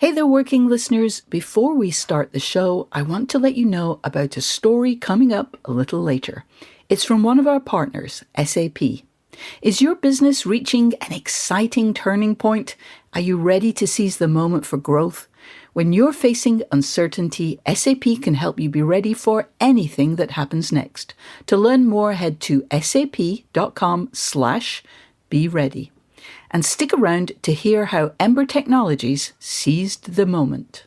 Hey there, working listeners. Before we start the show, I want to let you know about a story coming up a little later. It's from one of our partners, SAP. Is your business reaching an exciting turning point? Are you ready to seize the moment for growth? When you're facing uncertainty, SAP can help you be ready for anything that happens next. To learn more, head to sap.com/be-ready. And stick around to hear how Ember Technologies seized the moment.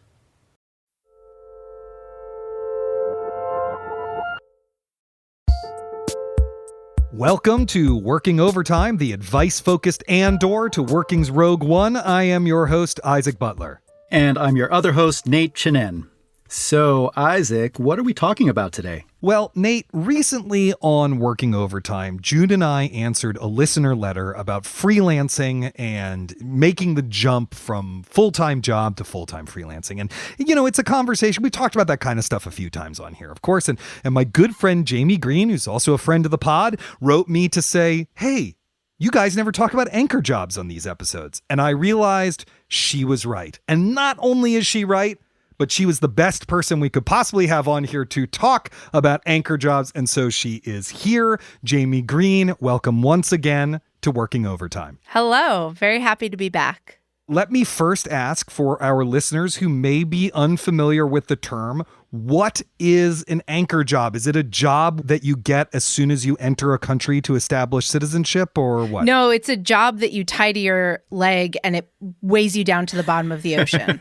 Welcome to Working Overtime, the advice-focused Andor to Working's Rogue One. I am your host, Isaac Butler. And I'm your other host, Nate Chinen. So, Isaac, what are we talking about today? Well, Nate, recently on Working Overtime, Jude and I answered a listener letter about freelancing and making the jump from full-time job to full-time freelancing. And, it's a conversation. We talked about that kind of stuff a few times on here, of course. And my good friend, Jaime Green, who's also a friend of the pod, wrote me to say, hey, you guys never talk about anchor jobs on these episodes. And I realized she was right. And not only is she right, but she was the best person we could possibly have on here to talk about anchor jobs. And so she is here. Jaime Green, welcome once again to Working Overtime. Hello. Very happy to be back. Let me first ask, for our listeners who may be unfamiliar with the term, what is an anchor job? Is it a job that you get as soon as you enter a country to establish citizenship, or what? No, it's a job that you tie to your leg and it weighs you down to the bottom of the ocean.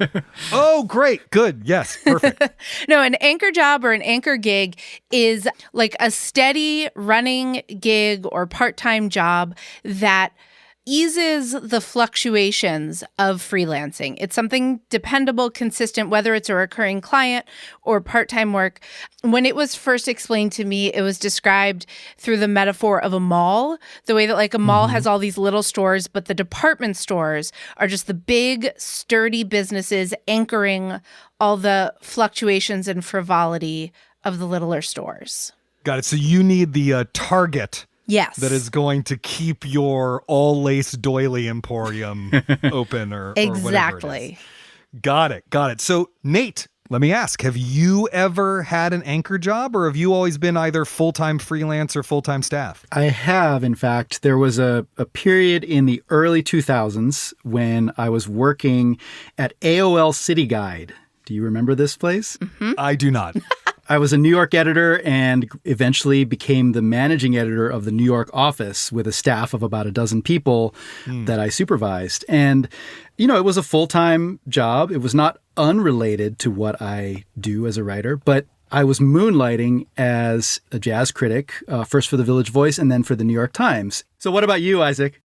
Oh, great. Good. Yes. Perfect. No, an anchor job or an anchor gig is like a steady running gig or part-time job that eases the fluctuations of freelancing. It's something dependable, consistent, whether it's a recurring client or part-time work. When it was first explained to me, it was described through the metaphor of a mall, the way that like a mall has all these little stores, but the department stores are just the big, sturdy businesses anchoring all the fluctuations and frivolity of the littler stores. Got it. So you need the Target. Yes. That is going to keep your all-lace doily emporium open or exactly. Whatever it is. Got it. So, Nate, let me ask, have you ever had an anchor job, or have you always been either full-time freelance or full-time staff? I have, in fact. There was a period in the early 2000s when I was working at AOL City Guide. Do you remember this place? Mm-hmm. I do not. I was a New York editor and eventually became the managing editor of the New York office with a staff of about a dozen people that I supervised. And, it was a full-time job. It was not unrelated to what I do as a writer, but I was moonlighting as a jazz critic, first for the Village Voice and then for the New York Times. So what about you, Isaac?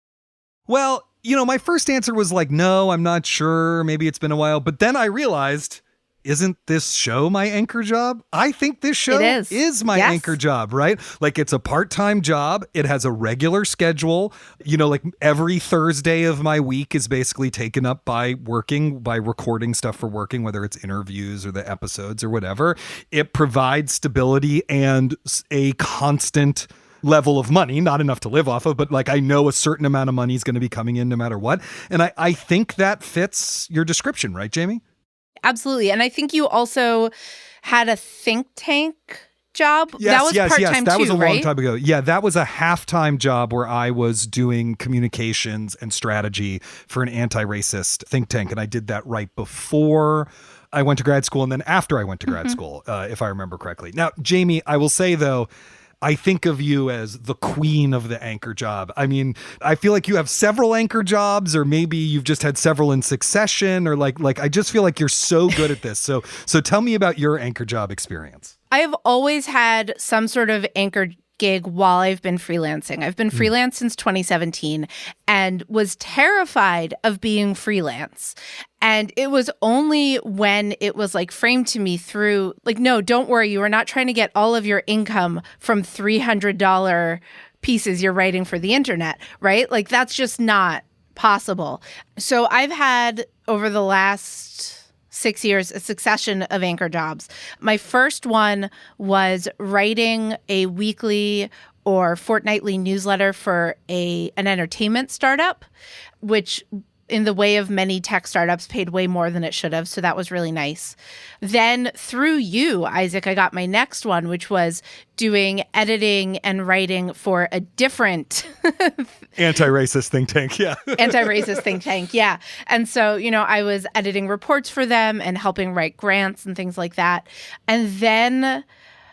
Well, my first answer was like, no, I'm not sure. Maybe it's been a while. But then I realized, isn't this show my anchor job? I think this show is my anchor job, right? Like, it's a part-time job. It has a regular schedule. Like every Thursday of my week is basically taken up by recording stuff for working, whether it's interviews or the episodes or whatever. It provides stability and a constant level of money, not enough to live off of, but like I know a certain amount of money is going to be coming in no matter what. And I think that fits your description, right, Jaime? Absolutely. And I think you also had a think tank job. Yes, that was part-time that too, was a right? long time ago. Yeah, that was a half-time job where I was doing communications and strategy for an anti-racist think tank. And I did that right before I went to grad school and then after I went to grad school, if I remember correctly. Now, Jaime, I will say, though, I think of you as the queen of the anchor job. I mean, I feel like you have several anchor jobs, or maybe you've just had several in succession, or like I just feel like you're so good at this. So tell me about your anchor job experience. I have always had some sort of anchor gig while I've been freelancing. I've been freelance since 2017 and was terrified of being freelance. And it was only when it was like framed to me through like, no, don't worry. You are not trying to get all of your income from $300 pieces you're writing for the internet, right? Like that's just not possible. So I've had over the last 6 years, a succession of anchor jobs. My first one was writing a weekly or fortnightly newsletter for an entertainment startup, which in the way of many tech startups, paid way more than it should have. So that was really nice. Then through you, Isaac, I got my next one, which was doing editing and writing for a different anti-racist think tank. Yeah. Anti-racist think tank. Yeah. And so, I was editing reports for them and helping write grants and things like that. And then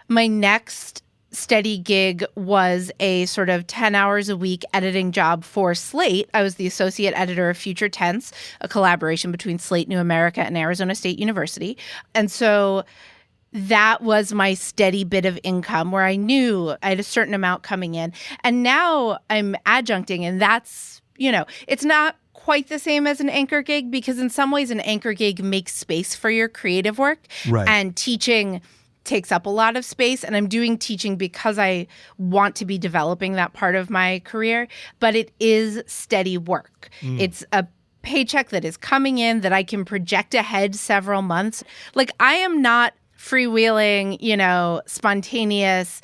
my next steady gig was a sort of 10 hours a week editing job for Slate. I was the associate editor of Future Tense, a collaboration between Slate New America and Arizona State University. And so that was my steady bit of income where I knew I had a certain amount coming in. And now I'm adjuncting, and that's, it's not quite the same as an anchor gig, because in some ways an anchor gig makes space for your creative work. Right. And teaching takes up a lot of space, and I'm doing teaching because I want to be developing that part of my career, but it is steady work. It's a paycheck that is coming in that I can project ahead several months. Like, I am not freewheeling, spontaneous,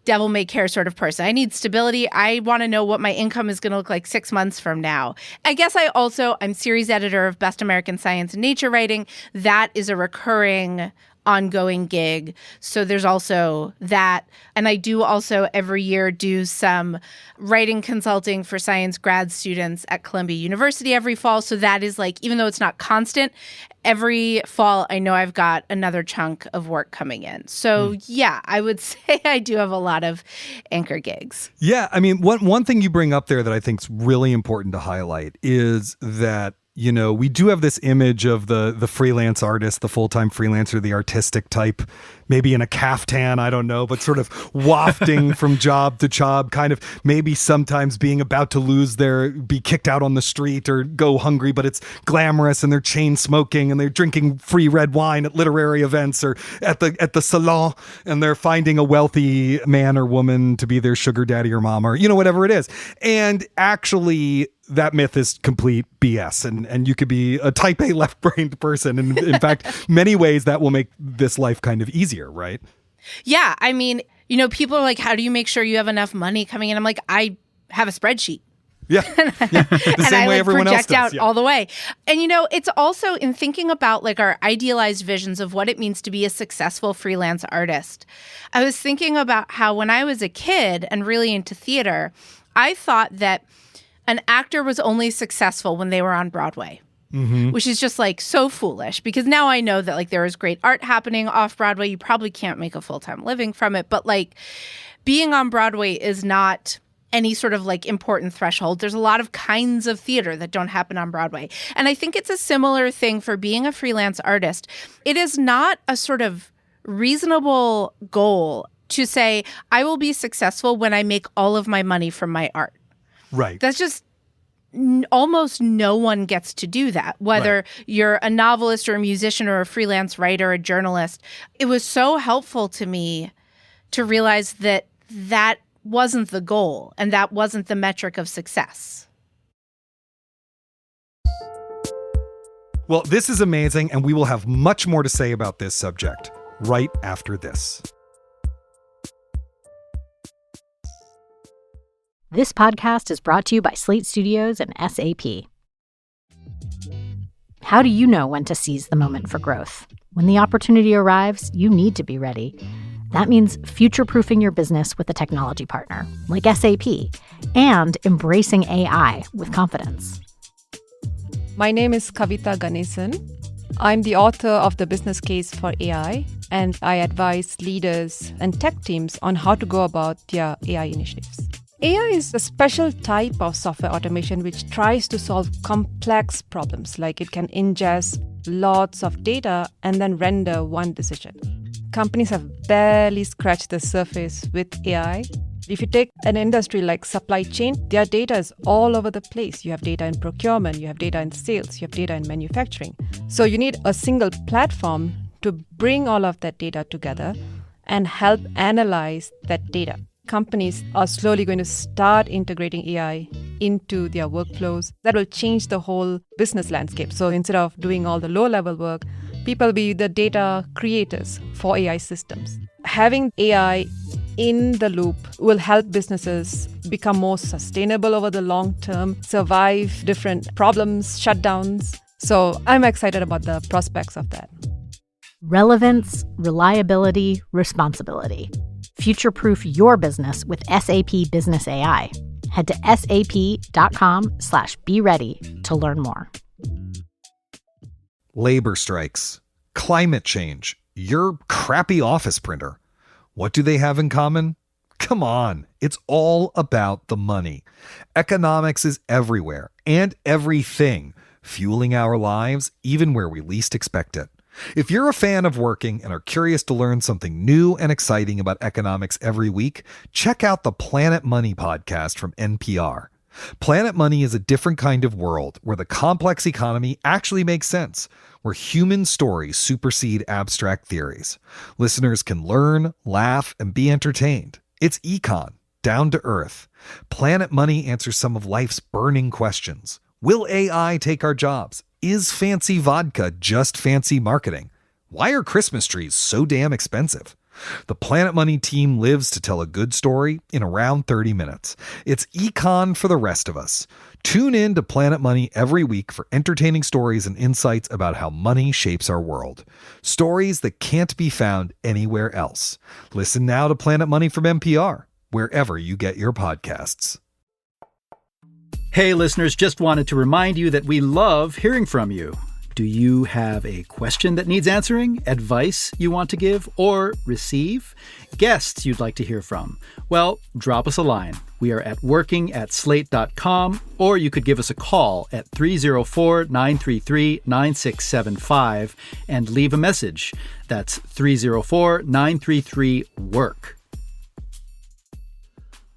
devil may care sort of person. I need stability. I want to know what my income is going to look like 6 months from now. I guess I'm series editor of Best American Science and Nature Writing. That is a recurring ongoing gig. So there's also that. And I do also every year do some writing consulting for science grad students at Columbia University every fall. So that is like, even though it's not constant, every fall I know I've got another chunk of work coming in. So yeah, I would say I do have a lot of anchor gigs. Yeah. I mean, one thing you bring up there that I think is really important to highlight is that we do have this image of the freelance artist, the full-time freelancer, the artistic type, maybe in a caftan, I don't know, but sort of wafting from job to job, kind of maybe sometimes being about to be kicked out on the street or go hungry, but it's glamorous and they're chain smoking and they're drinking free red wine at literary events or at the salon, and they're finding a wealthy man or woman to be their sugar daddy or mom or, whatever it is. And actually, that myth is complete BS, and you could be a type A left-brained person. And in fact, many ways that will make this life kind of easier, right? Yeah. I mean, people are like, how do you make sure you have enough money coming in? I'm like, I have a spreadsheet. Yeah. The same way everyone else does. Project out all the way. And, it's also in thinking about like our idealized visions of what it means to be a successful freelance artist. I was thinking about how when I was a kid and really into theater, I thought that an actor was only successful when they were on Broadway, which is just like so foolish, because now I know that like there is great art happening off Broadway. You probably can't make a full-time living from it, but like being on Broadway is not any sort of like important threshold. There's a lot of kinds of theater that don't happen on Broadway. And I think it's a similar thing for being a freelance artist. It is not a sort of reasonable goal to say, I will be successful when I make all of my money from my art. Right. That's just almost no one gets to do that, whether you're a novelist or a musician or a freelance writer or a journalist. It was so helpful to me to realize that that wasn't the goal and that wasn't the metric of success. Well, this is amazing, and we will have much more to say about this subject right after this. This podcast is brought to you by Slate Studios and SAP. How do you know when to seize the moment for growth? When the opportunity arrives, you need to be ready. That means future-proofing your business with a technology partner, like SAP, and embracing AI with confidence. My name is Kavita Ganesan. I'm the author of The Business Case for AI, and I advise leaders and tech teams on how to go about their AI initiatives. AI is a special type of software automation which tries to solve complex problems, like it can ingest lots of data and then render one decision. Companies have barely scratched the surface with AI. If you take an industry like supply chain, their data is all over the place. You have data in procurement, you have data in sales, you have data in manufacturing. So you need a single platform to bring all of that data together and help analyze that data. Companies are slowly going to start integrating AI into their workflows. That will change the whole business landscape. So instead of doing all the low-level work, people will be the data creators for AI systems. Having AI in the loop will help businesses become more sustainable over the long term, survive different problems, shutdowns. So I'm excited about the prospects of that. Relevance, reliability, responsibility. Future-proof your business with SAP Business AI. Head to sap.com/be ready to learn more. Labor strikes, climate change, your crappy office printer. What do they have in common? Come on, it's all about the money. Economics is everywhere and everything, fueling our lives even where we least expect it. If you're a fan of working and are curious to learn something new and exciting about economics every week, check out the Planet Money podcast from NPR. Planet Money is a different kind of world where the complex economy actually makes sense, where human stories supersede abstract theories. Listeners can learn, laugh, and be entertained. It's econ, down to earth. Planet Money answers some of life's burning questions. Will AI take our jobs? Is fancy vodka just fancy marketing? Why are Christmas trees so damn expensive? The Planet Money team lives to tell a good story in around 30 minutes. It's econ for the rest of us. Tune in to Planet Money every week for entertaining stories and insights about how money shapes our world. Stories that can't be found anywhere else. Listen now to Planet Money from NPR, wherever you get your podcasts. Hey, listeners, just wanted to remind you that we love hearing from you. Do you have a question that needs answering, advice you want to give or receive, guests you'd like to hear from? Well, drop us a line. We are at working@slate.com, or you could give us a call at 304-933-9675 and leave a message. That's 304-933-WORK.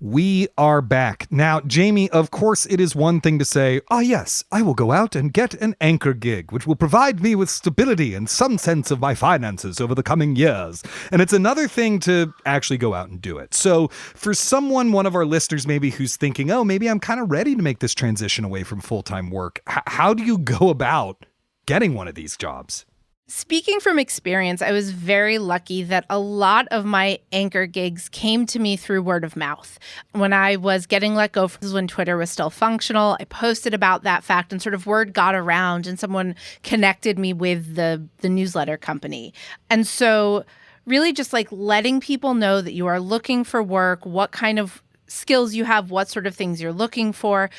We are back. Now, Jamie, of course, it is one thing to say, yes, I will go out and get an anchor gig, which will provide me with stability and some sense of my finances over the coming years. And it's another thing to actually go out and do it. So for someone, one of our listeners maybe who's thinking, maybe I'm kind of ready to make this transition away from full-time work. How do you go about getting one of these jobs? Speaking from experience, I was very lucky that a lot of my anchor gigs came to me through word of mouth. When I was getting let go, when Twitter was still functional, I posted about that fact and sort of word got around and someone connected me with the newsletter company. And so really just like letting people know that you are looking for work, what kind of skills you have, what sort of things you're looking for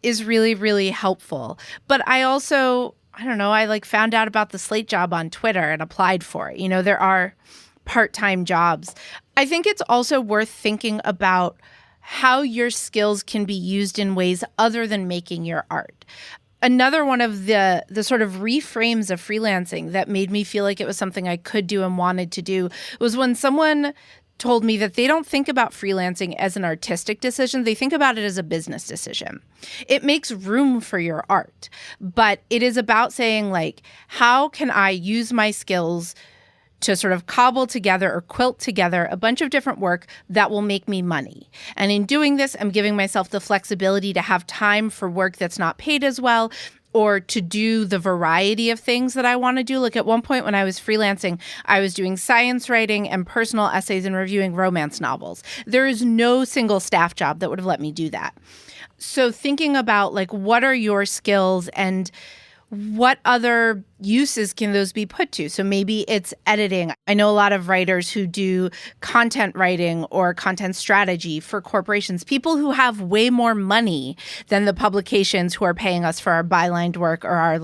is really, really helpful. But I also... I found out about the Slate job on Twitter and applied for it. There are part-time jobs. I think it's also worth thinking about how your skills can be used in ways other than making your art. Another one of the sort of reframes of freelancing that made me feel like it was something I could do and wanted to do was when someone told me that they don't think about freelancing as an artistic decision. They think about it as a business decision. It makes room for your art, but it is about saying, how can I use my skills to sort of cobble together or quilt together a bunch of different work that will make me money. And in doing this, I'm giving myself the flexibility to have time for work that's not paid as well, or to do the variety of things that I want to do. At one point when I was freelancing, I was doing science writing and personal essays and reviewing romance novels. There is no single staff job that would have let me do that. So thinking about what are your skills and what other uses can those be put to? So maybe it's editing. I know a lot of writers who do content writing or content strategy for corporations, people who have way more money than the publications who are paying us for our bylined work or our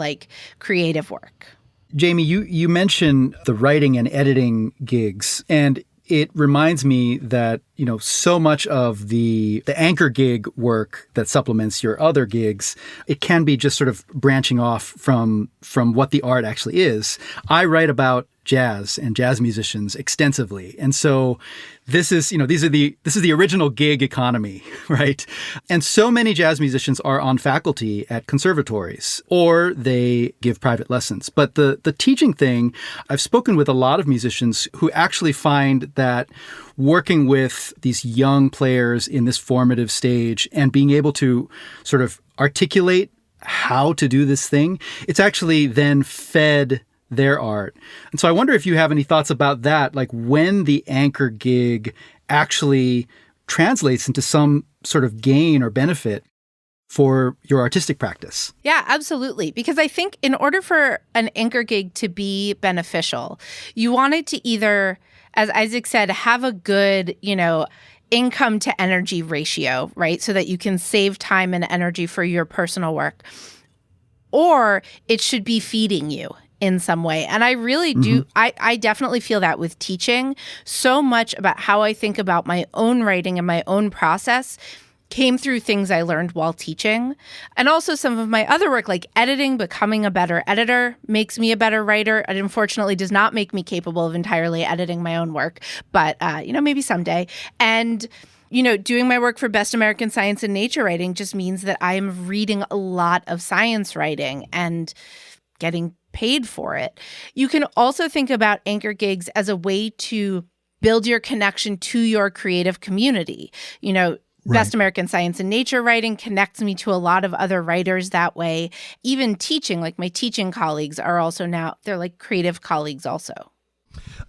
creative work. Jamie, you mentioned the writing and editing gigs, and it reminds me that, so much of the anchor gig work that supplements your other gigs, it can be just sort of branching off from what the art actually is. I write about jazz and jazz musicians extensively. And so this is the original gig economy, right? And so many jazz musicians are on faculty at conservatories or they give private lessons. But the teaching thing, I've spoken with a lot of musicians who actually find that working with these young players in this formative stage and being able to sort of articulate how to do this thing, it's actually then fed their art. And so I wonder if you have any thoughts about that, when the anchor gig actually translates into some sort of gain or benefit for your artistic practice. Yeah, absolutely. Because I think in order for an anchor gig to be beneficial, you want it to either, as Isaac said, have a good, income to energy ratio, right? So that you can save time and energy for your personal work. Or it should be feeding you in some way. And I really do, I definitely feel that with teaching. So much about how I think about my own writing and my own process came through things I learned while teaching. And also some of my other work, like editing, becoming a better editor makes me a better writer. It unfortunately does not make me capable of entirely editing my own work, but, maybe someday. And, doing my work for Best American Science and Nature Writing just means that I am reading a lot of science writing and getting paid for it. You can also think about anchor gigs as a way to build your connection to your creative community. Best American Science and Nature Writing connects me to a lot of other writers that way. Even teaching, like my teaching colleagues are also now, they're like creative colleagues also.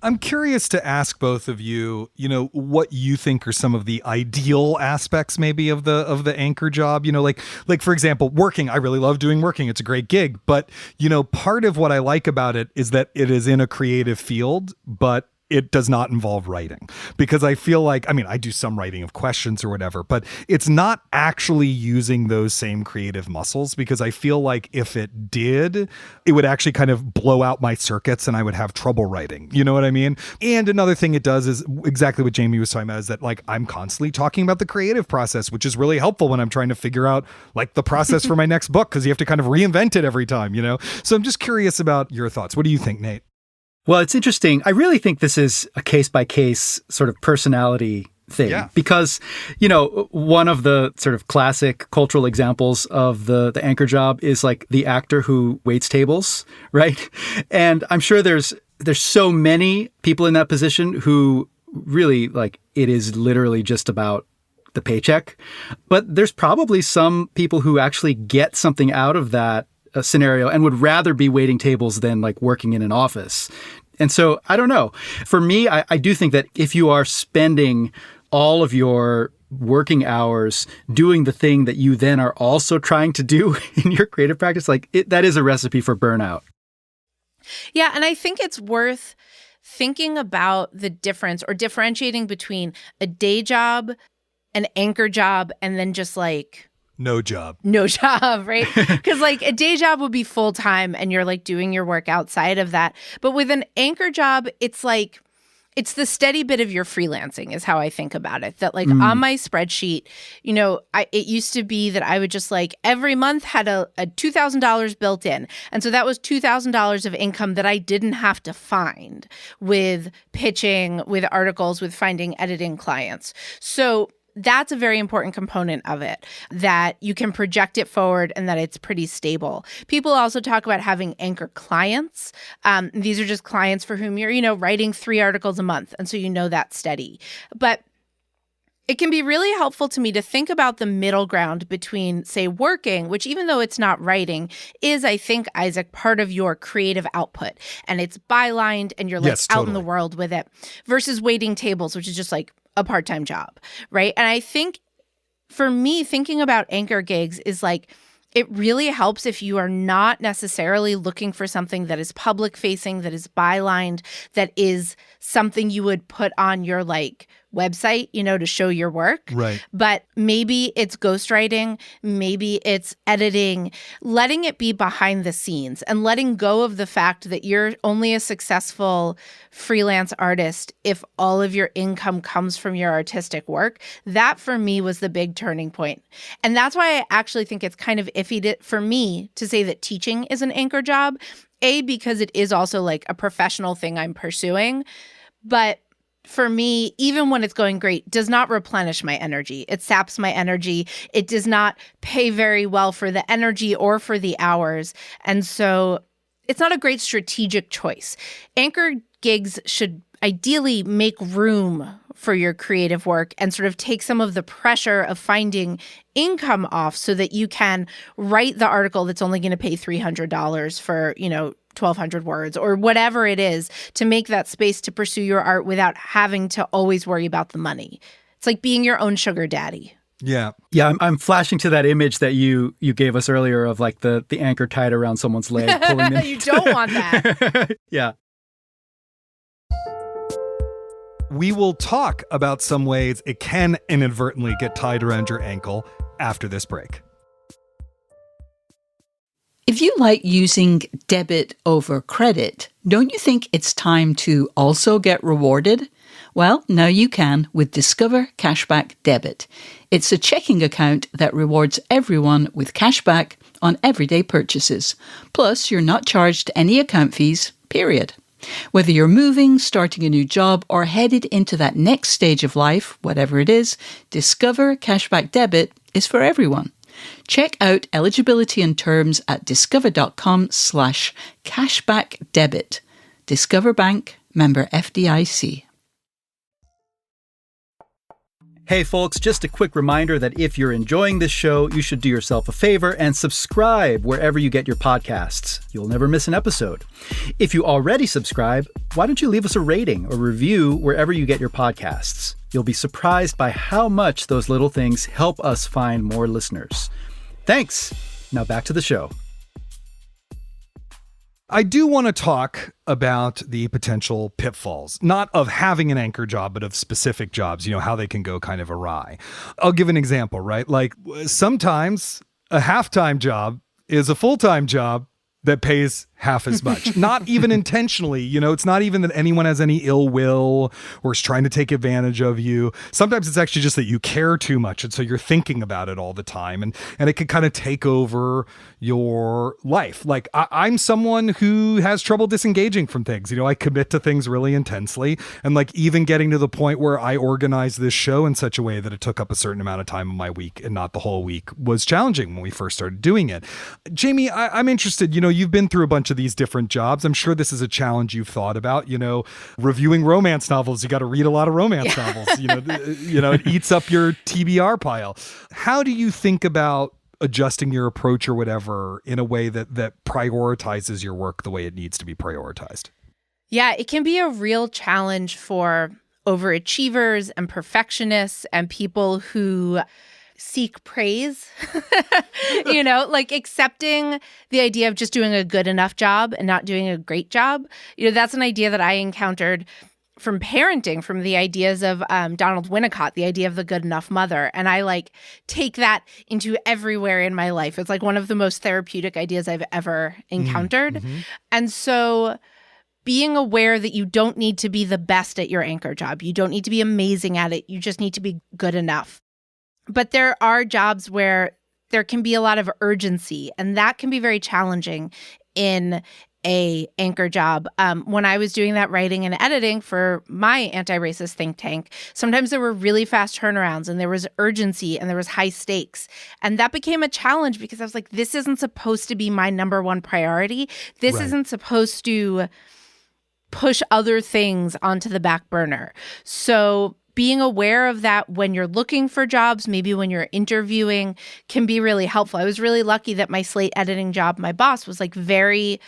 I'm curious to ask both of you, what you think are some of the ideal aspects maybe of the anchor job, like for example, working. I really love doing working. It's a great gig, but part of what I like about it is that it is in a creative field, but it does not involve writing, because I feel like, I do some writing of questions or whatever, but it's not actually using those same creative muscles, because I feel like if it did, it would actually kind of blow out my circuits and I would have trouble writing. You know what I mean? And another thing it does is exactly what Jamie was talking about, is that like I'm constantly talking about the creative process, which is really helpful when I'm trying to figure out like the process for my next book, because you have to kind of reinvent it every time, So I'm just curious about your thoughts. What do you think, Nate? Well, it's interesting. I really think this is a case-by-case sort of personality thing, because, one of the sort of classic cultural examples of the anchor job is like the actor who waits tables, right? And I'm sure there's so many people in that position who really, like, it is literally just about the paycheck. But there's probably some people who actually get something out of that scenario and would rather be waiting tables than like working in an office. And so I don't know. For me, I do think that if you are spending all of your working hours doing the thing that you then are also trying to do in your creative practice, that is a recipe for burnout. Yeah, and I think it's worth thinking about the difference or differentiating between a day job, an anchor job, and then just like no job, right? Because like a day job would be full time and you're like doing your work outside of that. But with an anchor job, it's like, it's the steady bit of your freelancing is how I think about it. That like on my spreadsheet, it used to be that I would just like every month had a $2,000 built in. And so that was $2,000 of income that I didn't have to find with pitching, with articles, with finding editing clients. So that's a very important component of it, that you can project it forward and that it's pretty stable. People also talk about having anchor clients. These are just clients for whom you're, writing 3 articles a month. And so that's steady. But it can be really helpful to me to think about the middle ground between, say, working, which even though it's not writing, is, I think, Isaac, part of your creative output. And it's bylined and you're like out in the world with it, versus waiting tables, which is just like a part-time job, right? And I think for me, thinking about anchor gigs is like, it really helps if you are not necessarily looking for something that is public facing, that is bylined, that is something you would put on your like website, to show your work. Right. But maybe it's ghostwriting, maybe it's editing, letting it be behind the scenes and letting go of the fact that you're only a successful freelance artist if all of your income comes from your artistic work. That for me was the big turning point. And that's why I actually think it's kind of iffy for me to say that teaching is an anchor job. A, because it is also like a professional thing I'm pursuing. But for me, even when it's going great, does not replenish my energy. It saps my energy. It does not pay very well for the energy or for the hours. And so it's not a great strategic choice. Anchor gigs should ideally make room for your creative work and sort of take some of the pressure of finding income off so that you can write the article that's only going to pay $300 for, 1,200 words or whatever it is to make that space to pursue your art without having to always worry about the money. It's like being your own sugar daddy. Yeah. Yeah, I'm flashing to that image that you gave us earlier of like the anchor tied around someone's leg, pulling them. You don't want that. Yeah. We will talk about some ways it can inadvertently get tied around your ankle after this break. If you like using debit over credit, don't you think it's time to also get rewarded? Well, now you can with Discover Cashback Debit. It's a checking account that rewards everyone with cashback on everyday purchases. Plus, you're not charged any account fees, period. Whether you're moving, starting a new job, or headed into that next stage of life, whatever it is, Discover Cashback Debit is for everyone. Check out eligibility and terms at discover.com/cashbackdebit. Discover Bank, member FDIC. Hey folks, just a quick reminder that if you're enjoying this show, you should do yourself a favor and subscribe wherever you get your podcasts. You'll never miss an episode. If you already subscribe, why don't you leave us a rating or review wherever you get your podcasts? You'll be surprised by how much those little things help us find more listeners. Thanks. Now back to the show. I do want to talk about the potential pitfalls, not of having an anchor job, but of specific jobs, how they can go kind of awry. I'll give an example, right? Like sometimes a half-time job is a full-time job that pays half as much. Not even intentionally, it's not even that anyone has any ill will or is trying to take advantage of you. Sometimes it's actually just that you care too much. And so you're thinking about it all the time and it can kind of take over your life. Like I'm someone who has trouble disengaging from things. I commit to things really intensely. And like even getting to the point where I organized this show in such a way that it took up a certain amount of time in my week and not the whole week was challenging when we first started doing it. Jamie, I'm interested, you've been through a bunch of these different jobs. I'm sure this is a challenge you've thought about, reviewing romance novels. You got to read a lot of romance novels, it eats up your TBR pile. How do you think about adjusting your approach or whatever in a way that prioritizes your work the way it needs to be prioritized? Yeah, it can be a real challenge for overachievers and perfectionists and people who seek praise, like accepting the idea of just doing a good enough job and not doing a great job. That's an idea that I encountered from parenting, from the ideas of Donald Winnicott, the idea of the good enough mother. And I take that into everywhere in my life. It's like one of the most therapeutic ideas I've ever encountered. Mm-hmm. And so being aware that you don't need to be the best at your anchor job. You don't need to be amazing at it. You just need to be good enough. But there are jobs where there can be a lot of urgency, and that can be very challenging in a anchor job. When I was doing that writing and editing for my anti-racist think tank, sometimes there were really fast turnarounds and there was urgency and there was high stakes. And that became a challenge because I was like, this isn't supposed to be my number one priority. This isn't supposed to push other things onto the back burner. So being aware of that when you're looking for jobs, maybe when you're interviewing, can be really helpful. I was really lucky that my Slate editing job, my boss was very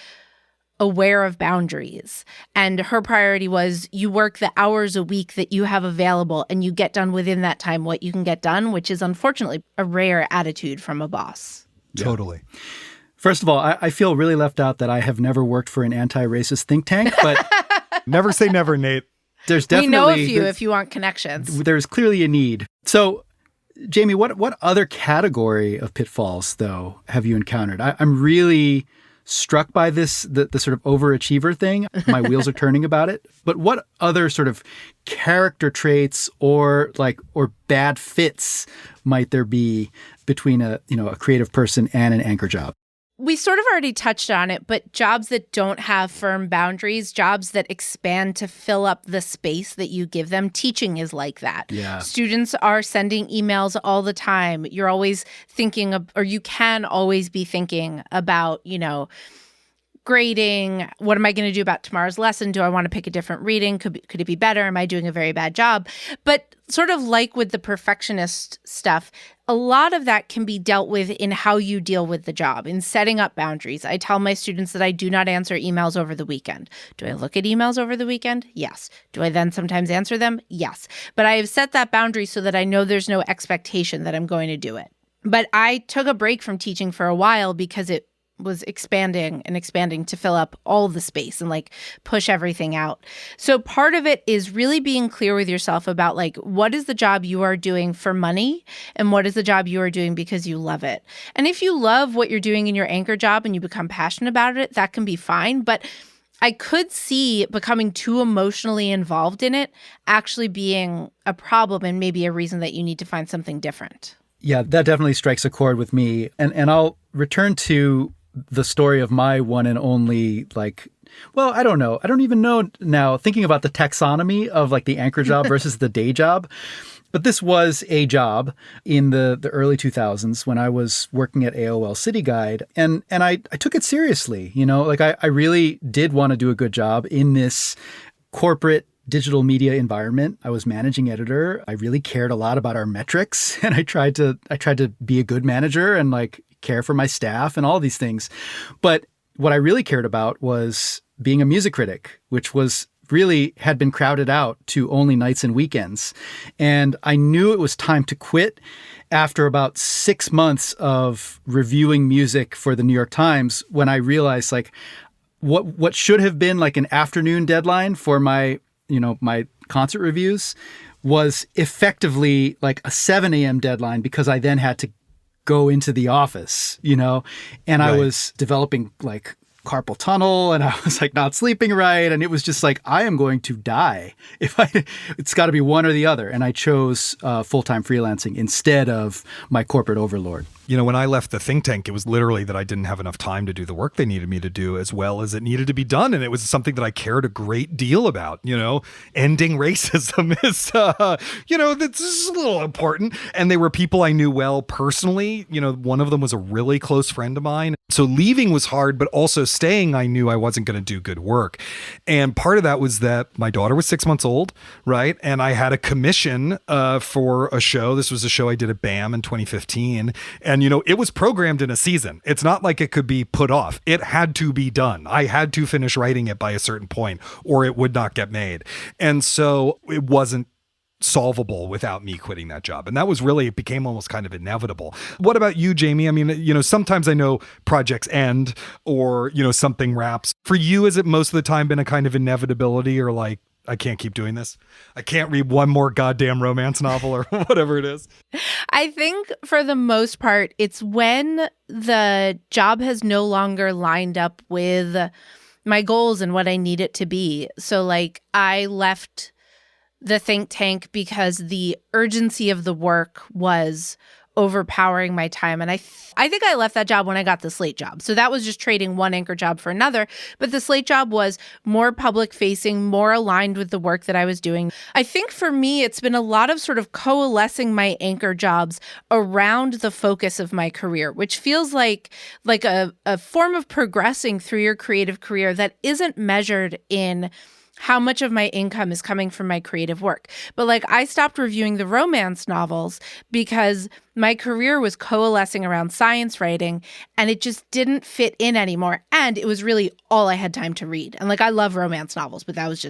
aware of boundaries. And her priority was you work the hours a week that you have available and you get done within that time what you can get done, which is unfortunately a rare attitude from a boss. Totally. First of all, I feel really left out that I have never worked for an anti-racist think tank, but never say never, Nate. There's definitely, we know a few if you want connections. There's clearly a need. So, Jamie, what other category of pitfalls, though, have you encountered? I'm really struck by this, the sort of overachiever thing. My wheels are turning about it. But what other sort of character traits or bad fits might there be between a creative person and an anchor job? We sort of already touched on it, but jobs that don't have firm boundaries, jobs that expand to fill up the space that you give them. Teaching is like that. Yeah. Students are sending emails all the time. You're always thinking of, or you can always be thinking about, grading. What am I going to do about tomorrow's lesson? Do I want to pick a different reading? Could it be better? Am I doing a very bad job? But sort of like with the perfectionist stuff, a lot of that can be dealt with in how you deal with the job, in setting up boundaries. I tell my students that I do not answer emails over the weekend. Do I look at emails over the weekend? Yes. Do I then sometimes answer them? Yes. But I have set that boundary so that I know there's no expectation that I'm going to do it. But I took a break from teaching for a while because it was expanding to fill up all the space and like push everything out. So part of it is really being clear with yourself about like, what is the job you are doing for money and what is the job you are doing because you love it. And if you love what you're doing in your anchor job and you become passionate about it, that can be fine. But I could see becoming too emotionally involved in it actually being a problem and maybe a reason that you need to find something different. Yeah, that definitely strikes a chord with me. And I'll return to the story of my one and only, like, well, I don't know. I don't even know now, thinking about the taxonomy of like the anchor job versus the day job. But this was a job in the early 2000s when I was working at AOL City Guide. And I took it seriously, you know, like I really did want to do a good job in this corporate digital media environment. I was managing editor. I really cared a lot about our metrics, and I tried to be a good manager and like care for my staff and all these things. But what I really cared about was being a music critic, which was really had been crowded out to only nights and weekends. And I knew it was time to quit after about 6 months of reviewing music for the New York Times, when I realized like what should have been like an afternoon deadline for my concert reviews was effectively like a 7 a.m. deadline, because I then had to go into the office, and right. I was developing like carpal tunnel, and I was like not sleeping right. And it was just like, I am going to die it's got to be one or the other. And I chose full-time freelancing instead of my corporate overlord. When I left the think tank, it was literally that I didn't have enough time to do the work they needed me to do as well as it needed to be done. And it was something that I cared a great deal about. Ending racism is, this is a little important. And they were people I knew well personally. One of them was a really close friend of mine. So leaving was hard, but also staying, I knew I wasn't going to do good work. And part of that was that my daughter was 6 months old, right? And I had a commission for a show. This was a show I did at BAM in 2015. And, it was programmed in a season. It's not like it could be put off. It had to be done. I had to finish writing it by a certain point or it would not get made. And so it wasn't solvable without me quitting that job. And that was really, it became almost kind of inevitable. What about you, Jamie? I mean, sometimes I know projects end or, something wraps. For you, has it most of the time been a kind of inevitability, or like, I can't keep doing this? I can't read one more goddamn romance novel or whatever it is? I think for the most part, it's when the job has no longer lined up with my goals and what I need it to be. So like I left the think tank because the urgency of the work was overpowering my time. And I think I left that job when I got the Slate job. So that was just trading one anchor job for another. But the Slate job was more public facing, more aligned with the work that I was doing. I think for me, it's been a lot of sort of coalescing my anchor jobs around the focus of my career, which feels like a form of progressing through your creative career that isn't measured in how much of my income is coming from my creative work. But like I stopped reviewing the romance novels because my career was coalescing around science writing and it just didn't fit in anymore. And it was really all I had time to read. And like I love romance novels, but that was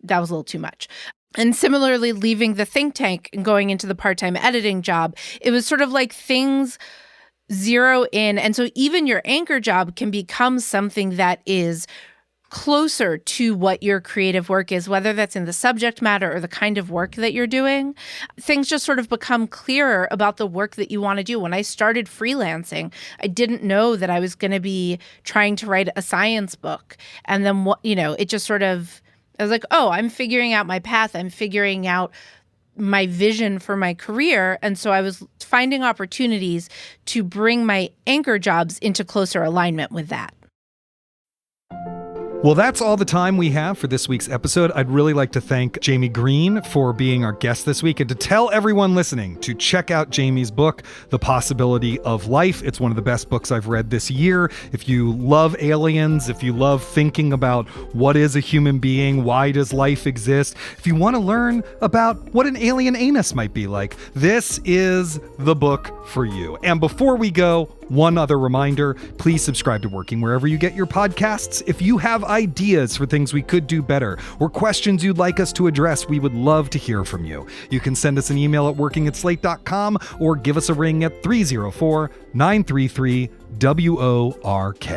a little too much. And similarly, leaving the think tank and going into the part-time editing job, it was sort of like things zero in. And so even your anchor job can become something that is closer to what your creative work is, whether that's in the subject matter or the kind of work that you're doing. Things just sort of become clearer about the work that you want to do. When I started freelancing, I didn't know that I was going to be trying to write a science book. And then, it just sort of, I was like, oh, I'm figuring out my path. I'm figuring out my vision for my career. And so I was finding opportunities to bring my anchor jobs into closer alignment with that. Well, that's all the time we have for this week's episode. I'd really like to thank Jaime Green for being our guest this week and to tell everyone listening to check out Jaime's book, The Possibility of Life. It's one of the best books I've read this year. If you love aliens, if you love thinking about what is a human being, why does life exist, if you want to learn about what an alien anus might be like, this is the book for you. And before we go, one other reminder, please subscribe to Working wherever you get your podcasts. If you have ideas for things we could do better or questions you'd like us to address, we would love to hear from you. You can send us an email at working@slate.com or give us a ring at 304-933-WORK.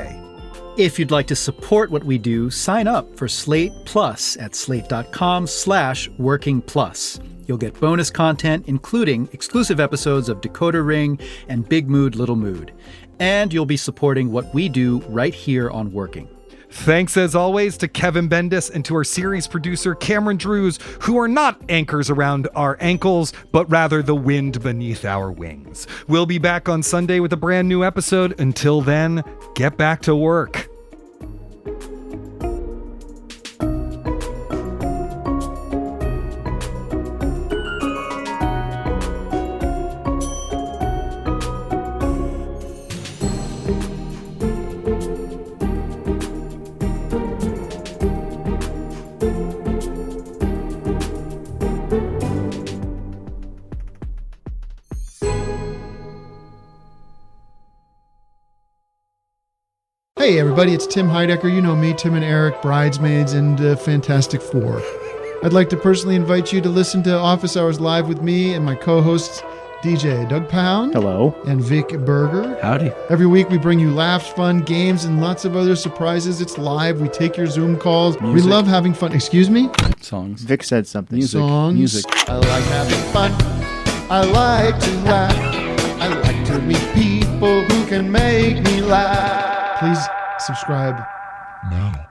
If you'd like to support what we do, sign up for Slate Plus at slate.com/working plus. You'll get bonus content, including exclusive episodes of Decoder Ring and Big Mood, Little Mood. And you'll be supporting what we do right here on Working. Thanks, as always, to Kevin Bendis and to our series producer, Cameron Drews, who are not anchors around our ankles, but rather the wind beneath our wings. We'll be back on Sunday with a brand new episode. Until then, get back to work. Hey everybody, it's Tim Heidecker. You know me, Tim and Eric, Bridesmaids, and Fantastic Four. I'd like to personally invite you to listen to Office Hours Live with me and my co-hosts, DJ Doug Pound. Hello. And Vic Berger. Howdy. Every week we bring you laughs, fun, games, and lots of other surprises. It's live. We take your Zoom calls. Music. We love having fun. Excuse me? Songs. Vic said something. Music. Songs. Music. I like having fun. I like to laugh. I like to meet people who can make me laugh. Please subscribe now.